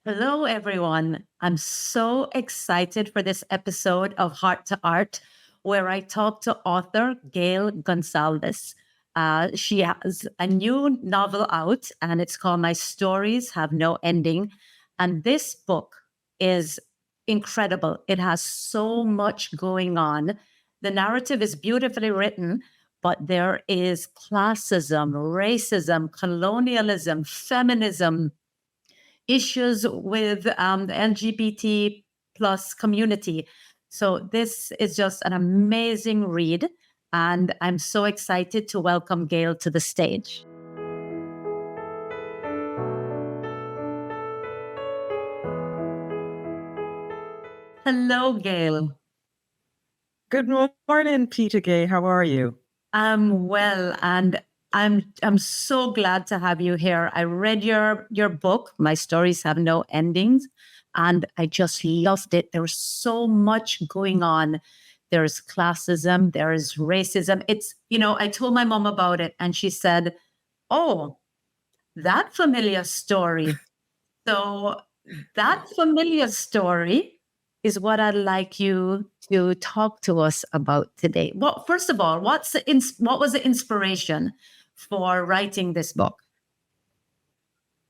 Hello, everyone. I'm so excited for this episode of Heart to Art, where I talk to author Gayle Gonsalves. She has a new novel out, and it's called My Stories Have No Ending. And this book is incredible. It has so much going on. The narrative is beautifully written, but there is classism, racism, colonialism, feminism, issues with the LGBT plus community. So this is just an amazing read. And I'm so excited to welcome Gayle to the stage. Hello, Gayle. Good morning, Peta-Gaye. How are you? I'm well, and I'm so glad to have you here. I read your book, My Stories Have No Endings, and I just loved it. There was so much going on. There's classism, there is racism. I told my mom about it, and she said, "Oh, that familiar story." So that familiar story is what I'd like you to talk to us about today. Well, first of all, what was the inspiration for writing this book?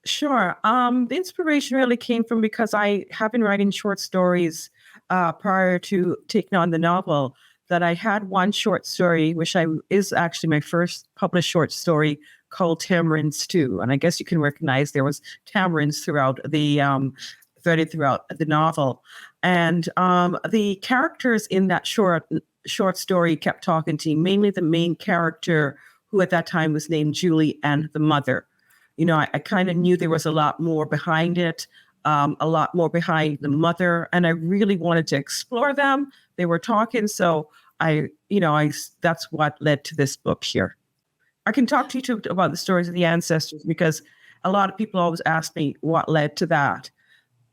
Sure. The inspiration really came from because I have been writing short stories prior to taking on the novel. That I had one short story, which is actually my first published short story, called Tamarind Stew, and I guess you can recognize there was tamarinds threaded throughout the novel, and the characters in that short story kept talking to me. Mainly the main character, who at that time was named Julie, and the mother. I kind of knew there was a lot more behind it, a lot more behind the mother, and I really wanted to explore them. They were talking, so that's what led to this book here. I can talk to you too about the stories of the ancestors because a lot of people always ask me what led to that.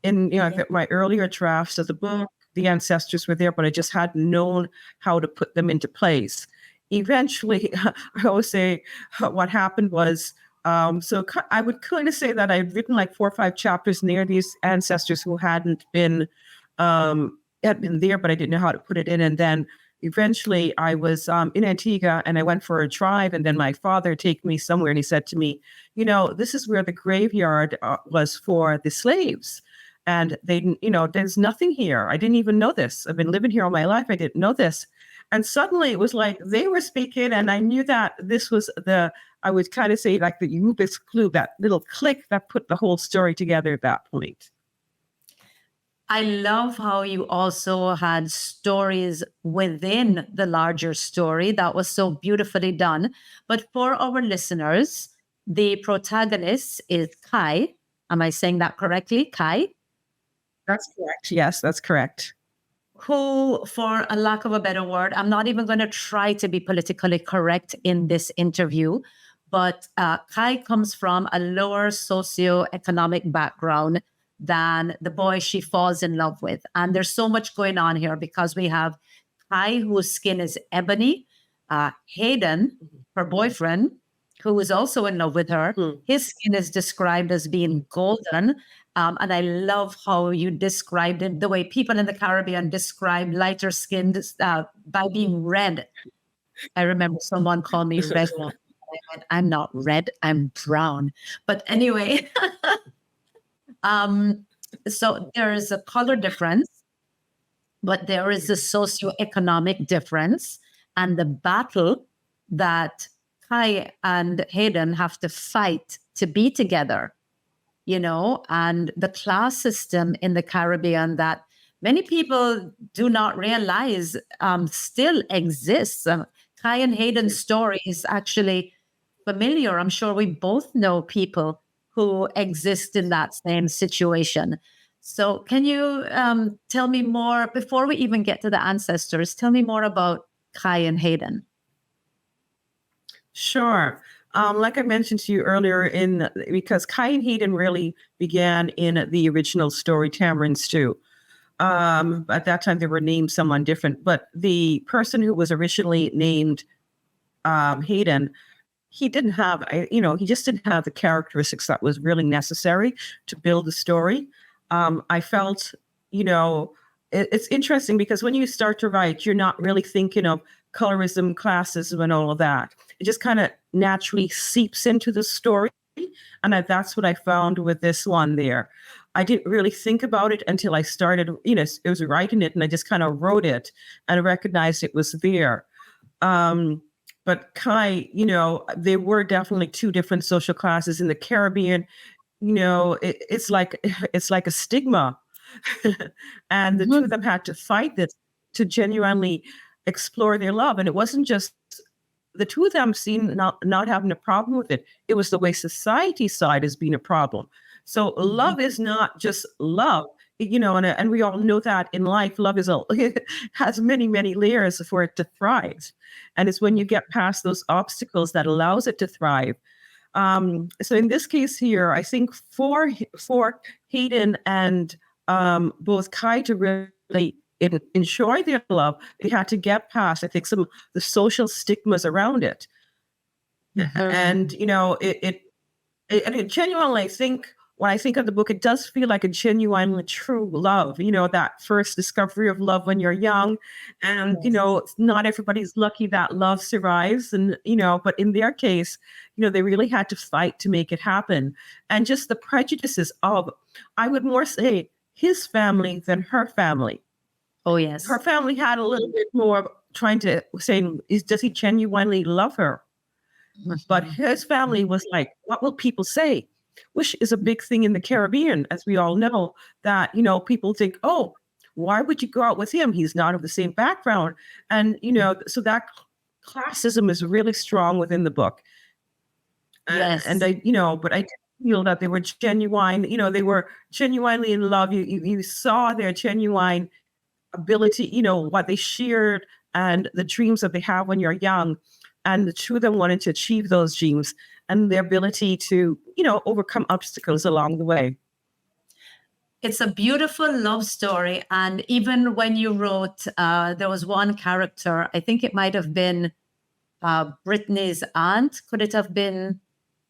In my earlier drafts of the book, the ancestors were there, but I just hadn't known how to put them into place. Eventually, I always say what happened was I would kind of say that I'd written like 4 or 5 chapters near these ancestors who had been there, but I didn't know how to put it in. And then eventually I was in Antigua and I went for a drive. And then my father take me somewhere and he said to me, this is where the graveyard was for the slaves. And they didn't, there's nothing here. I didn't even know this. I've been living here all my life. I didn't know this. And suddenly it was like they were speaking, and I knew that this was I would kind of say like the Rubik's Clue, that little click that put the whole story together at that point. I love how you also had stories within the larger story. That was so beautifully done. But for our listeners, the protagonist is Kai. Am I saying that correctly? Kai? That's correct. Yes, that's correct. Who, for a lack of a better word, I'm not even going to try to be politically correct in this interview, but Kai comes from a lower socioeconomic background than the boy she falls in love with. And there's so much going on here because we have Kai, whose skin is ebony, Hayden, her boyfriend, who is also in love with her. His skin is described as being golden. And I love how you described it, the way people in the Caribbean describe lighter skinned by being red. I remember someone called me red. I went, I'm not red, I'm brown. But anyway, so there is a color difference, but there is a socioeconomic difference. And the battle that Kai and Hayden have to fight to be together, and the class system in the Caribbean that many people do not realize still exists. Kai and Hayden's story is actually familiar. I'm sure we both know people who exist in that same situation. So, can you tell me more before we even get to the ancestors? Tell me more about Kai and Hayden. Sure. Like I mentioned to you earlier, because Kai and Hayden really began in the original story, Tamarind Stew. At that time, they were named someone different, but the person who was originally named Hayden, he didn't have, he just didn't have the characteristics that was really necessary to build the story. I felt, it's interesting because when you start to write, you're not really thinking of colorism, classism, and all of that. It just kind of naturally seeps into the story. And that's what I found with this one there. I didn't really think about it until I started, it was writing it, and I just kind of wrote it and recognized it was there. But Kai, there were definitely two different social classes in the Caribbean. It's like a stigma, and the two of them had to fight this to genuinely explore their love. And it wasn't just the two of them seemed not having a problem with it. It was the way society saw it as being a problem. So love is not just love, and we all know that in life, love has many, many layers for it to thrive. And it's when you get past those obstacles that allows it to thrive. So in this case here, I think for Hayden and both Kai to really enjoy their love, they had to get past, I think, some of the social stigmas around it. And, it genuinely, I think, when I think of the book, it does feel like a genuinely true love, that first discovery of love when you're young. And, not everybody's lucky that love survives. And, but in their case, they really had to fight to make it happen. And just the prejudices of, I would more say, his family than her family. Oh, yes. Her family had a little bit more trying to say, does he genuinely love her? But his family was like, what will people say? Which is a big thing in the Caribbean, as we all know, that, people think, oh, why would you go out with him? He's not of the same background. And, so that classism is really strong within the book. Yes. And but I feel that they were genuine, they were genuinely in love. You saw their genuine ability, what they shared and the dreams that they have when you're young. And the two of them wanted to achieve those dreams and their ability to, overcome obstacles along the way. It's a beautiful love story. And even when you wrote, there was one character, I think it might have been Brittany's aunt. Could it have been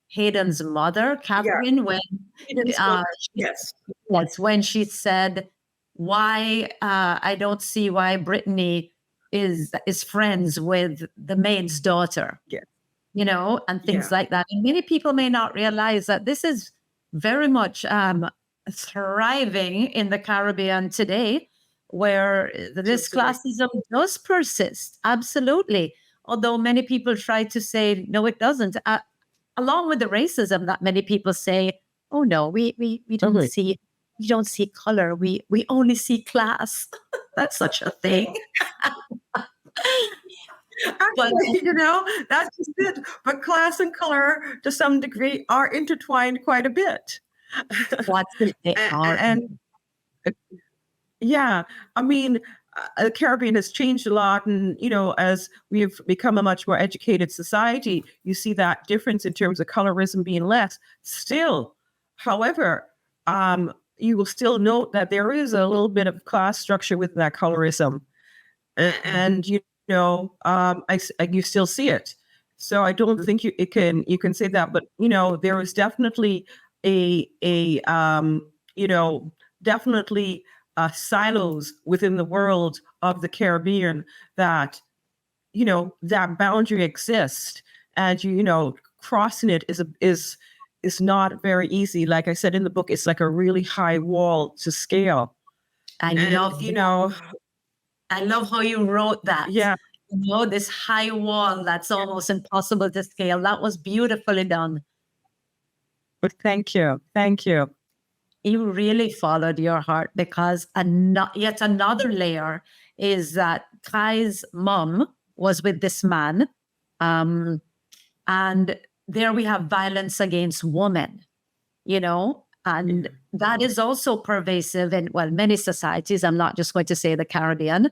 Hayden's mother, Catherine? Yeah. When Yes. Yes, when she said, why I don't see why Brittany is friends with the maid's daughter. Yeah. And things like that. And many people may not realize that this is very much thriving in the Caribbean today, where this classism does persist. Absolutely. Although many people try to say, no, it doesn't. Along with the racism that many people say, oh, no, we don't see. We don't see color. We only see class. That's such a thing. Actually, that's just it. But class and color, to some degree, are intertwined quite a bit. And yeah, I mean, the Caribbean has changed a lot, and as we've become a much more educated society, you see that difference in terms of colorism being less. Still, however, you will still note that there is a little bit of class structure within that colorism, and you still see it. So I don't think you can say that, but there is definitely definitely silos within the world of the Caribbean that that boundary exists, and crossing it is not very easy. Like I said in the book, it's like a really high wall to scale. I love how you wrote that. Yeah. This high wall that's almost impossible to scale. That was beautifully done. But thank you. Thank you. You really followed your heart, because yet another layer is that Kai's mom was with this man. And there we have violence against women, and that is also pervasive in, many societies. I'm not just going to say the Caribbean.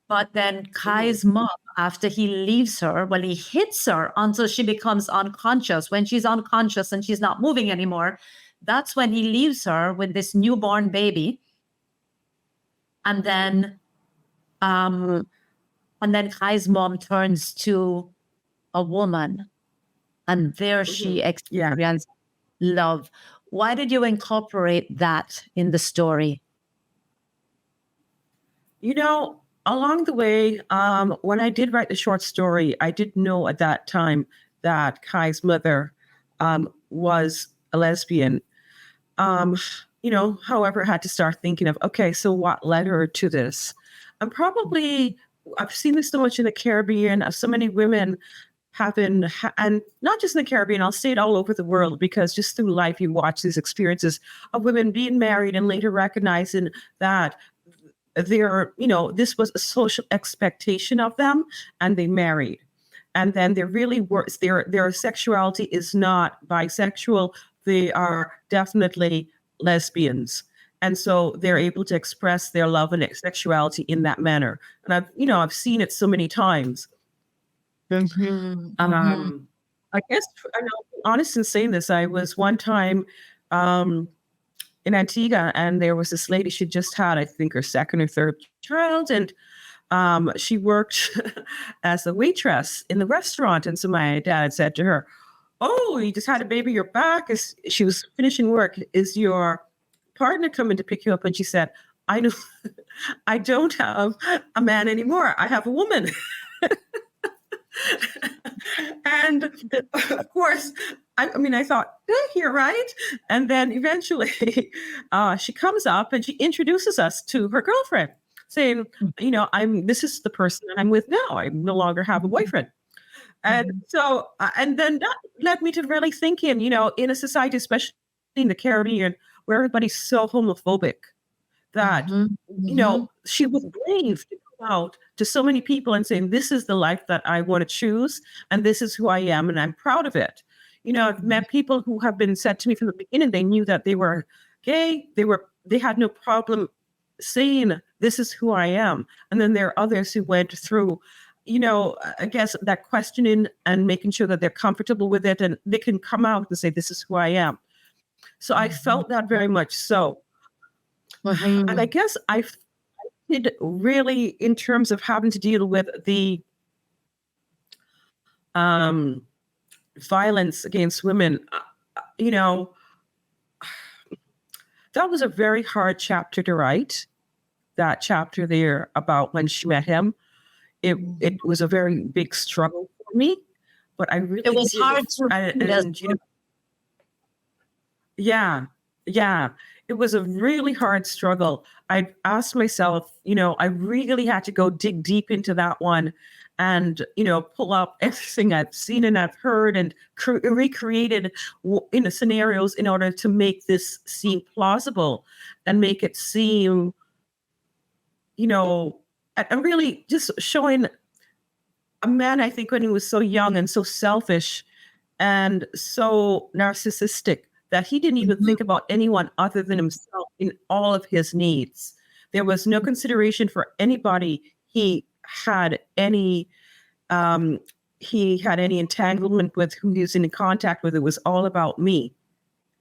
But then Kai's mom, after he leaves her, he hits her until she becomes unconscious. When she's unconscious and she's not moving anymore, that's when he leaves her with this newborn baby. And then Kai's mom turns to a woman, and there she experiences love. Why did you incorporate that in the story? Along the way, when I did write the short story, I did know at that time that Kai's mother was a lesbian. Um, however, I had to start thinking of, okay, so what led her to this? And probably, I've seen this so much in the Caribbean, so many women and not just in the Caribbean, I'll say it all over the world, because just through life, you watch these experiences of women being married and later recognizing that this was a social expectation of them, and they married. And then there really works, their sexuality is not bisexual. They are definitely lesbians. And so they're able to express their love and sexuality in that manner. And I've seen it so many times. Mhm, mhm. Um, I guess I'm honest in saying this. I was one time um, in Antigua, and there was this lady. She just had, I think, her second or third child, and she worked as a waitress in the restaurant. And so my dad said to her, "Oh, you just had a baby. You're back." As she was finishing work, is your partner coming to pick you up? And she said, "I know, I don't have a man anymore. I have a woman." And of course, I thought, you're right. And then eventually she comes up and she introduces us to her girlfriend, saying, this is the person that I'm with now. I no longer have a boyfriend. And so, and then that led me to really thinking, in a society, especially in the Caribbean, where everybody's so homophobic, that Mhm, mhm, she was brave to go out to so many people and saying, this is the life that I want to choose, and this is who I am, and I'm proud of it. I've met people who have been said to me from the beginning, they knew that they were gay, they had no problem saying, this is who I am. And then there are others who went through, I guess that questioning and making sure that they're comfortable with it and they can come out and say, this is who I am. So I mhm, felt that very much so. And I mhm, guess I did really, in terms of having to deal with the um, violence against women, you know, that was a very hard chapter to write. That chapter there about when she met him, it mhm. was a very big struggle for me. But I It really was did, hard to read as and well. yeah, yeah. It was a really hard struggle. I asked myself, I really had to go dig deep into that one and, pull up everything I've seen and I've heard and recreated in the scenarios in order to make this seem plausible and make it seem, and really just showing a man, I think, when he was so young and so selfish and so narcissistic that he didn't even Mhm, think about anyone other than himself in all of his needs. There was no consideration for anybody had any um, he had any entanglement with, who he was in contact with. It was all about me.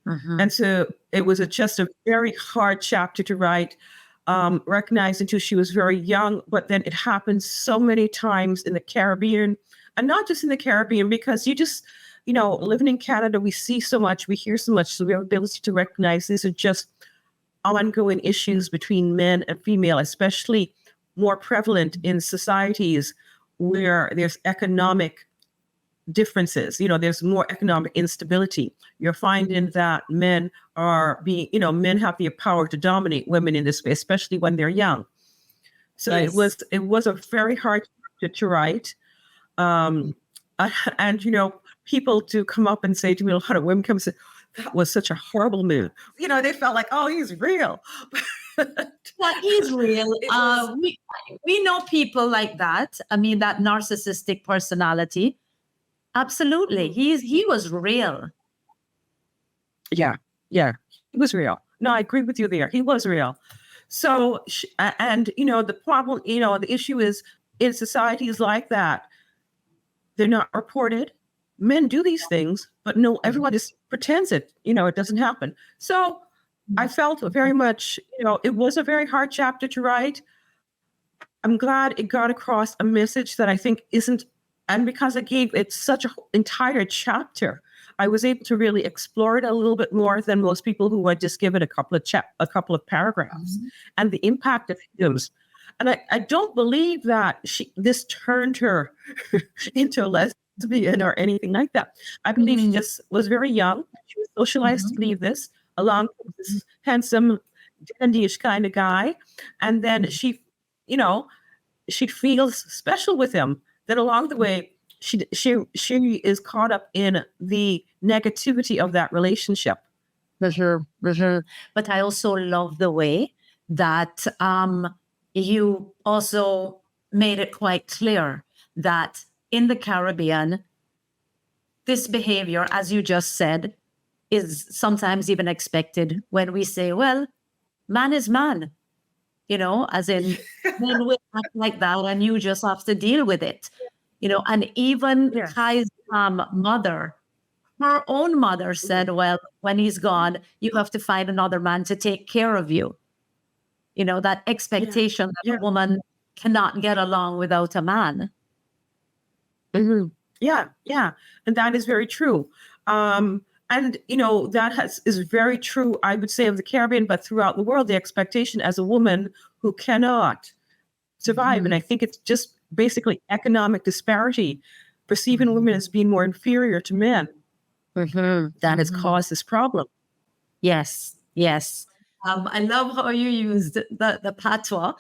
mhm, And so it was just a very hard chapter to write, recognizing too she was very young, but then it happens so many times in the Caribbean, and not just in the Caribbean, because living in Canada, we see so much, we hear so much, so we have ability to recognize these are just ongoing issues between men and female, especially more prevalent in societies where there's economic differences. There's more economic instability. You're finding that men have the power to dominate women in this space, especially when they're young. So it yes. was it was a very hard to write. Um, and people do come up and say to me, a lot of women come and say, that was such a horrible move. They felt like, oh, he's real. Yeah, he's real. It was, We know people like that. I mean, that narcissistic personality. Absolutely, he was real. yeah, yeah, he was real. No, I agree with you there. He was real. So, and the problem, the issue is in societies like that, they're not reported. Men do these things, but no, everyone just pretends it doesn't happen. So I felt very much, it was a very hard chapter to write. I'm glad it got across a message that I think isn't, and because I gave it such an entire chapter, I was able to really explore it a little bit more than most people who would just give it a couple of paragraphs, and the impact of hymns. And I don't believe that this turned her into a lesbian or anything like that. I believe she just was very young. She was socialized to believe this, along with this handsome, dandy-ish kind of guy. And then she feels special with him. Then along the way, she is caught up in the negativity of that relationship. For sure, for sure. But I also love the way that you also made it quite clear that in the Caribbean, this behavior, as you just said, is sometimes even expected when we say, well, man is man, as in men will act like that and you just have to deal with it, and even Yes. Kai's mother, her own mother said, well, when he's gone, you have to find another man to take care of you. That expectation that a woman cannot get along without a man. Mm-hmm. Yeah. And that is very true. And, that is very true, I would say, of the Caribbean, but throughout the world, the expectation as a woman who cannot survive. And I think it's just basically economic disparity, perceiving women as being more inferior to men. That has caused this problem. Yes. I love how you used the patois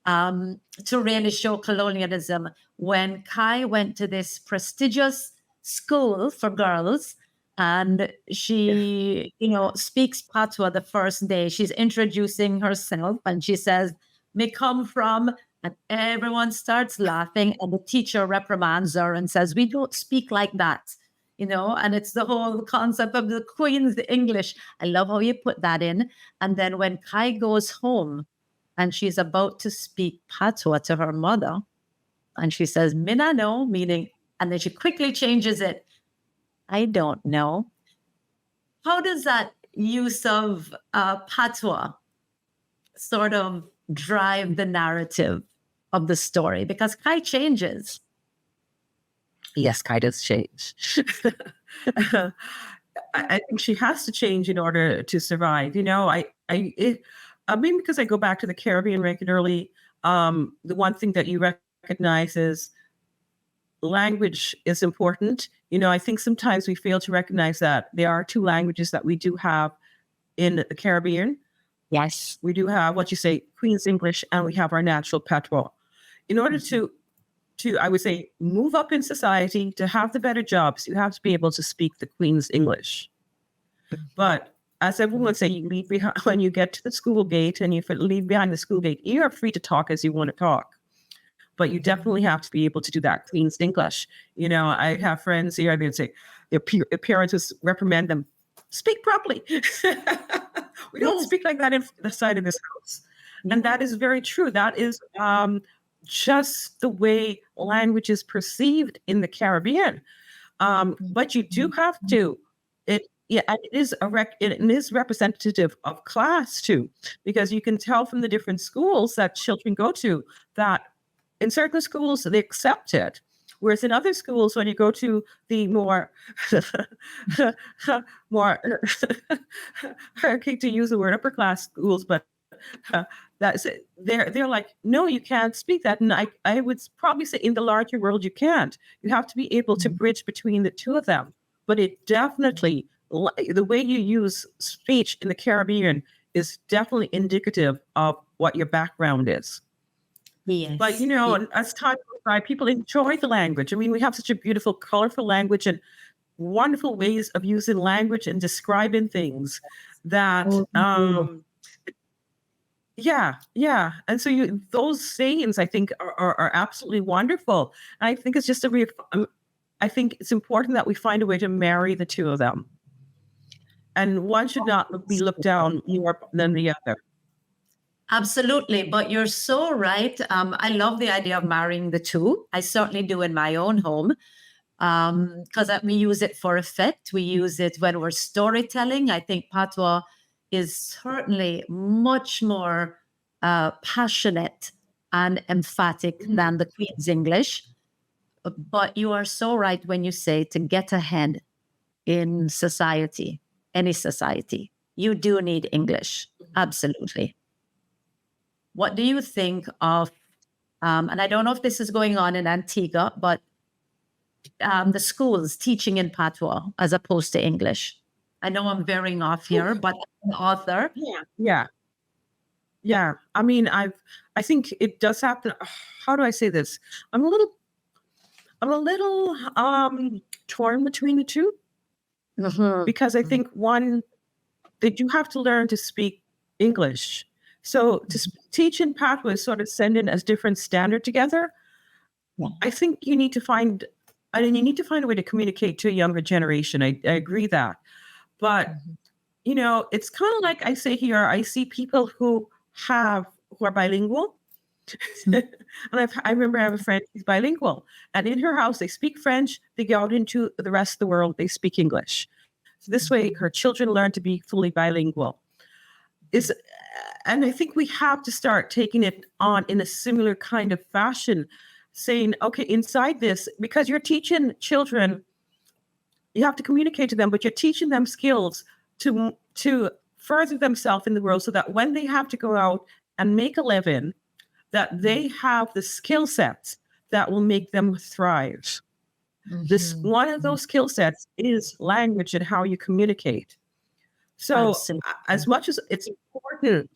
to really show colonialism. When Kai went to this prestigious school for girls, and she, speaks patois the first day, she's introducing herself, and she says, "Me come from," and everyone starts laughing, and the teacher reprimands her and says, "We don't speak like that." And it's the whole concept of the Queen's English. I love how you put that in. And then when Kai goes home and she's about to speak patois to her mother, and she says, "Mina no," meaning, and then she quickly changes it, "I don't know." How does that use of patois sort of drive the narrative of the story? Because Kai changes. Yes, Kai does change. I think she has to change in order to survive. Maybe because I go back to the Caribbean regularly, the one thing that you recognize is language is important. I think sometimes we fail to recognize that there are two languages that we do have in the Caribbean. Yes. We do have what you say, Queen's English, and we have our natural patois. In order to I would say, move up in society, to have the better jobs, you have to be able to speak the Queen's English. But as everyone would say, you leave behind when you get to the school gate, and you leave behind the school gate, you are free to talk as you want to talk. But you definitely have to be able to do that Queen's English. I have friends here, they'd say their parents would reprimand them, "Speak properly." We don't speak like that in the side of this house. And that is very true. That is just the way language is perceived in the Caribbean. But you do have to, and it is representative of class too, because you can tell from the different schools that children go to that in certain schools they accept it. Whereas in other schools, when you go to the more, I hate to use the word upper class schools, but that's it. They're like, "No, you can't speak that." And I would probably say in the larger world, you can't. You have to be able to bridge between the two of them. But it definitely, the way you use speech in the Caribbean is definitely indicative of what your background is. Yes. But, as time goes by, people enjoy the language. I mean, we have such a beautiful, colorful language and wonderful ways of using language and describing things that, yeah. And so those sayings, I think, are absolutely wonderful. And I think it's just I think it's important that we find a way to marry the two of them. And one should not be looked down more than the other. Absolutely. But you're so right. I love the idea of marrying the two. I certainly do in my own home, because we use it for effect. We use it when we're storytelling. I think patois is certainly much more passionate and emphatic than the Queen's English. But you are so right when you say to get ahead. in society, any society, you do need English. Absolutely. What do you think of, and I don't know if this is going on in Antigua, but the schools teaching in patois as opposed to English? I know I'm veering off here, but as an author, Yeah. Yeah. I mean, I think it does happen. How do I say this? I'm a little torn between the two, because I think one, that you have to learn to speak English. So to teach in patois is sort of send in as different standard together. I think you need to find, you need to find a way to communicate to a younger generation. I agree that. But, it's kind of like I say here, I see people who are bilingual. And I remember I have a friend who's bilingual. And in her house, they speak French. They go out into the rest of the world, they speak English. So this way, her children learn to be fully bilingual. And I think we have to start taking it on in a similar kind of fashion, saying, okay, inside this, because you're teaching children, you have to communicate to them, but you're teaching them skills to further themselves in the world, so that when they have to go out and make a living, that they have the skill sets that will make them thrive. This one of those skill sets is language and how you communicate. So as much as it's important,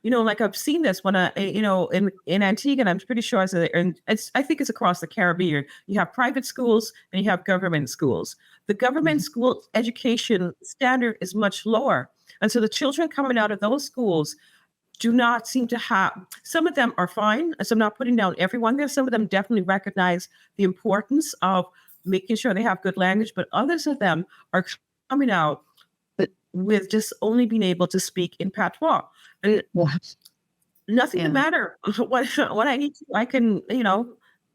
like I've seen this when in Antigua, and I'm pretty sure I think it's across the Caribbean. You have private schools and you have government schools. The government school education standard is much lower. And so the children coming out of those schools do not seem to have, some of them are fine. So I'm not putting down everyone there. Some of them definitely recognize the importance of making sure they have good language, but others of them are coming out with just only being able to speak in patois. And nothing to matter. What I need to, I can,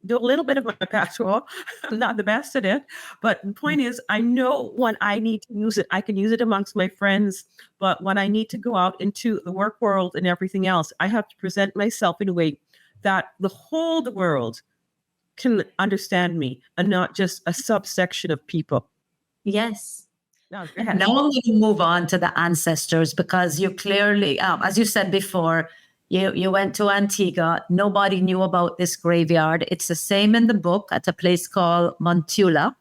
do a little bit of my patois. I'm not the best at it. But the point is, I know when I need to use it, I can use it amongst my friends. But when I need to go out into the work world and everything else, I have to present myself in a way that the whole the world can understand me, and not just a subsection of people. Yes. No, go Now ahead. I'm going to move on to the ancestors, because you clearly, as you said before, you went to Antigua. Nobody knew about this graveyard. It's the same in the book at a place called Montula.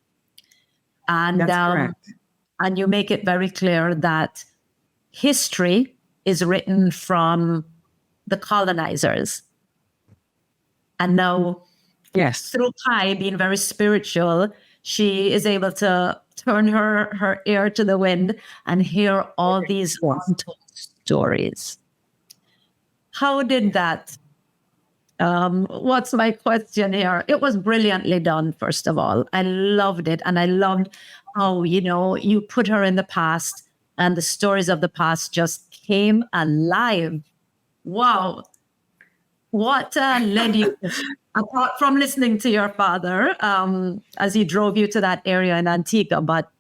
And, That's correct. And you make it very clear that history is written from the colonizers. And now, Yes. through Kai being very spiritual, she is able to turn her ear to the wind and hear all these untold stories. How did that? What's my question here? It was brilliantly done, first of all. I loved it. And I loved how, you put her in the past and the stories of the past just came alive. Wow. What led you, apart from listening to your father, as he drove you to that area in Antigua, but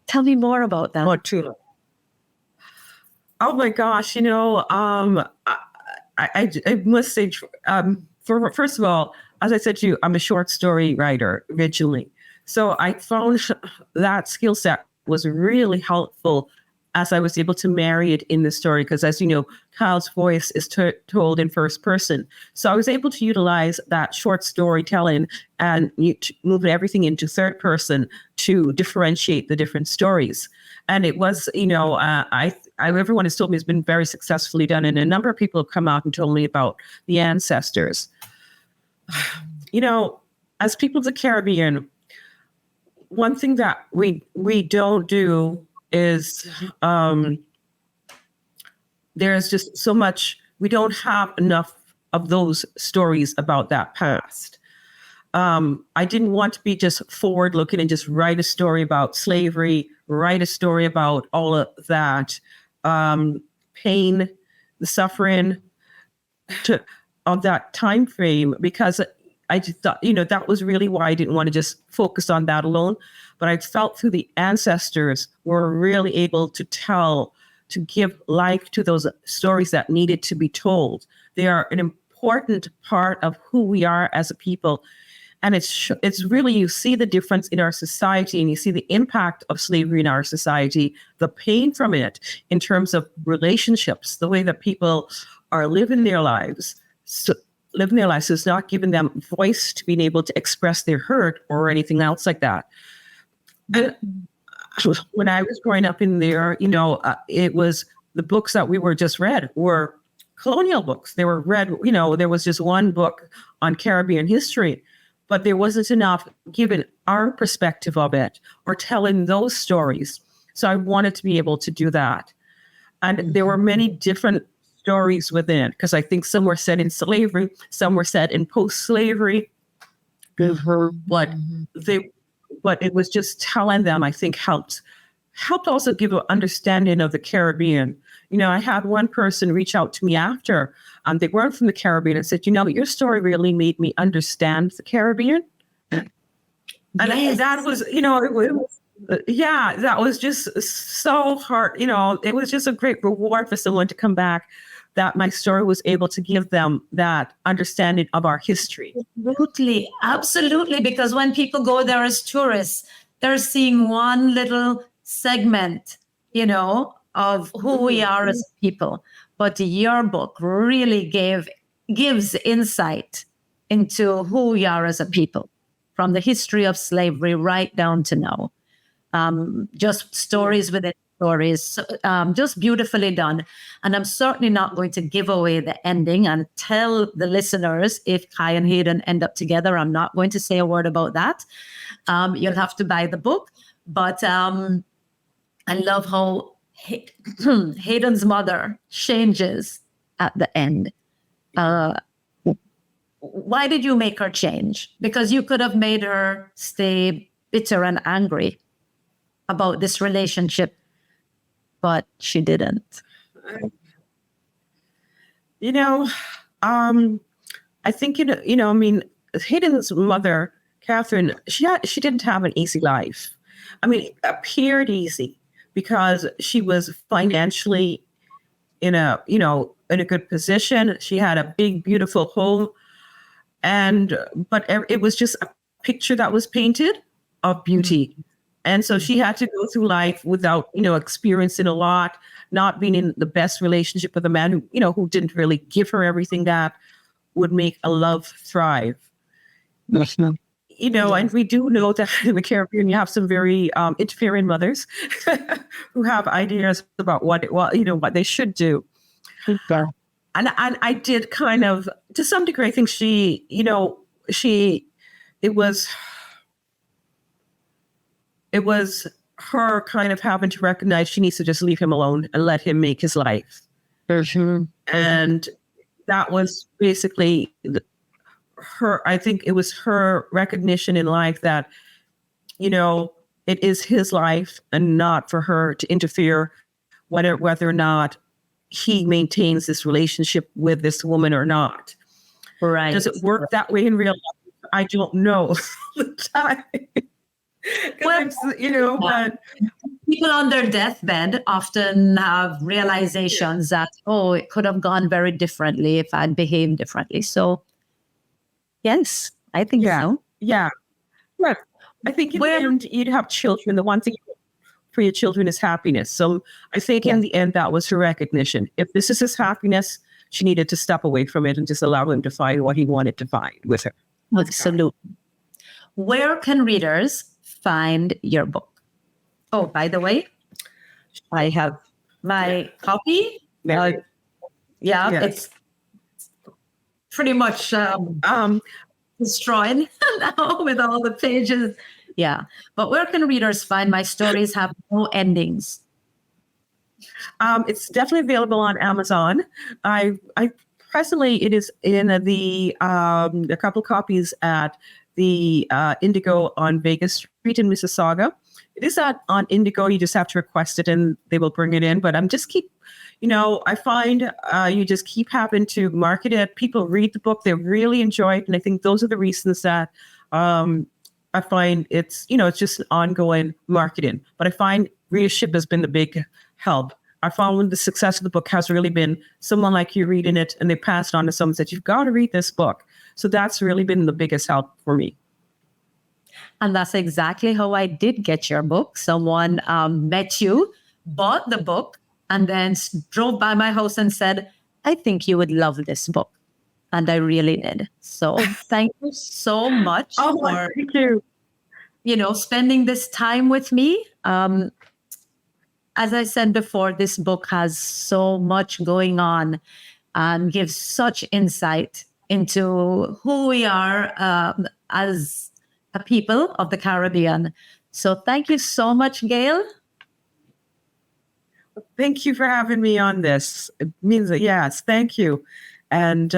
tell me more about that. Montula. Oh my gosh, I must say, first of all, as I said to you, I'm a short story writer originally. So I found that skill set was really helpful as I was able to marry it in the story, because as you know, Kyle's voice is told in first person. So I was able to utilize that short storytelling and move everything into third person to differentiate the different stories. And it was, everyone has told me it's been very successfully done. And a number of people have come out and told me about the ancestors. As people of the Caribbean, one thing that we don't do is there's just so much, we don't have enough of those stories about that past. I didn't want to be just forward looking and just write a story about slavery, write a story about all of that pain, the suffering of that time frame, because I just thought, that was really why I didn't want to just focus on that alone. But I felt through the ancestors were really able to give life to those stories that needed to be told. They are an important part of who we are as a people. And it's really, you see the difference in our society, and you see the impact of slavery in our society, the pain from it in terms of relationships, the way that people are living their lives. So it's not giving them voice to being able to express their hurt or anything else like that. And when I was growing up in there, it was the books that we were just read were colonial books. They were read, there was just one book on Caribbean history, but there wasn't enough given our perspective of it or telling those stories. So I wanted to be able to do that. And there were many different stories within it, because I think some were set in slavery, some were set in post-slavery. But it was just telling them, I think, helped also give an understanding of the Caribbean. I had one person reach out to me after they weren't from the Caribbean and said, your story really made me understand the Caribbean. And Yes. that was, that was just so hard. It was just a great reward for someone to come back, that my story was able to give them that understanding of our history. Absolutely. Because when people go there as tourists, they're seeing one little segment, of who we are as people. But your book really gives insight into who we are as a people, from the history of slavery right down to now. Just stories within stories, just beautifully done. And I'm certainly not going to give away the ending and tell the listeners if Kai and Hayden end up together. I'm not going to say a word about that. You'll have to buy the book. But I love how Hayden's mother changes at the end. Why did you make her change? Because you could have made her stay bitter and angry about this relationship, but she didn't. I think, Hayden's mother, Catherine, she didn't have an easy life. It appeared easy because she was financially in a good position. She had a big, beautiful home. But it was just a picture that was painted of beauty. And so she had to go through life without, experiencing a lot, not being in the best relationship with a man who didn't really give her everything that would make a love thrive. And we do know that in the Caribbean, you have some very interfering mothers who have ideas about what they should do. And I did kind of, to some degree, I think it was her kind of having to recognize she needs to just leave him alone and let him make his life. And that was basically I think it was her recognition in life that, it is his life and not for her to interfere whether or not he maintains this relationship with this woman or not. Right. Does it work that way in real life? I don't know. Well, but people on their deathbed often have realizations that, it could have gone very differently if I'd behaved differently. So, yes, I think so. Yeah. But I think in the end, you'd have children. The one thing for your children is happiness. So I think in the end, that was her recognition. If this is his happiness, she needed to step away from it and just allow him to find what he wanted to find with her. Absolutely. Where can readers find your book? Oh, by the way, I have my copy. It's pretty much destroyed now with all the pages. Yeah. But where can readers find my stories have no endings? It's definitely available on Amazon. I presently it is in a couple copies at the Indigo on Vegas Street in Mississauga. It is on Indigo. You just have to request it and they will bring it in. But I find you just keep having to market it. People read the book. They really enjoy it. And I think those are the reasons that I find it's just ongoing marketing. But I find readership has been the big help. I found the success of the book has really been someone like you reading it and they passed on to someone and said, you've got to read this book. So that's really been the biggest help for me. And that's exactly how I did get your book. Someone met you, bought the book, and then drove by my house and said, I think you would love this book. And I really did. So thank you so much Oh, for, thank you. spending this time with me. As I said before, this book has so much going on and gives such insight into who we are as a people of the Caribbean. So thank you so much, Gayle. Thank you for having me on this. It means that, yes, thank you. And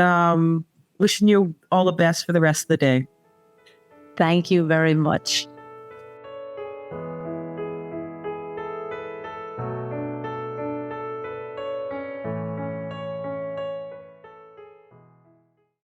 wishing you all the best for the rest of the day. Thank you very much.